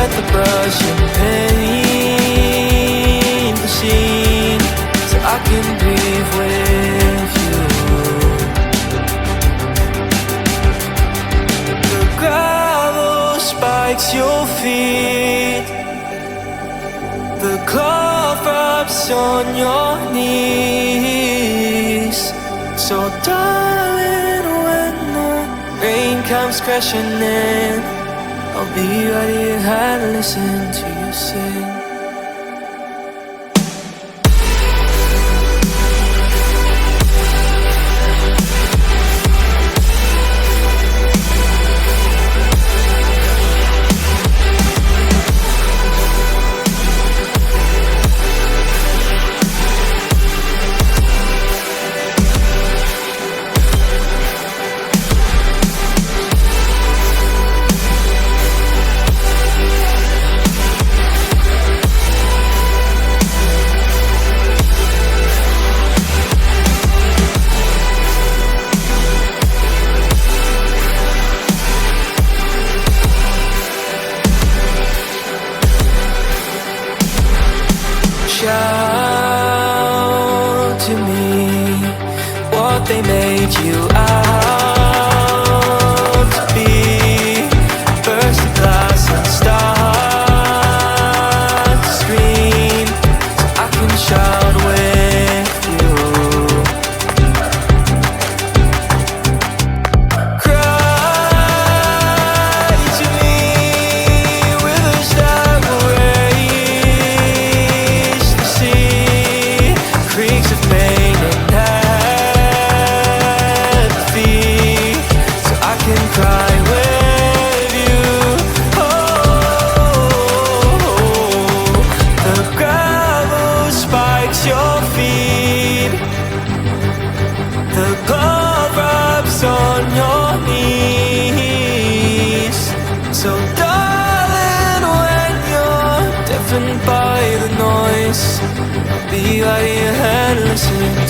at the brush and paint machine, so I can breathe with you. The gravel spikes your feet, the cloth rubs on your knees. So darling, when the rain comes crashing in, I'll be right here and listen to you sing. Shout to me what they made you out to be. Burst the glass and start to scream, so I can shout with you. Cry to me rivers that will raise the sea, creeks of pain and apathy, so I can cry with you. Oh, the gravel spikes your feet, the blood rubs on your knees. So darling, when you're deafened by the noise, I'll be right here and listen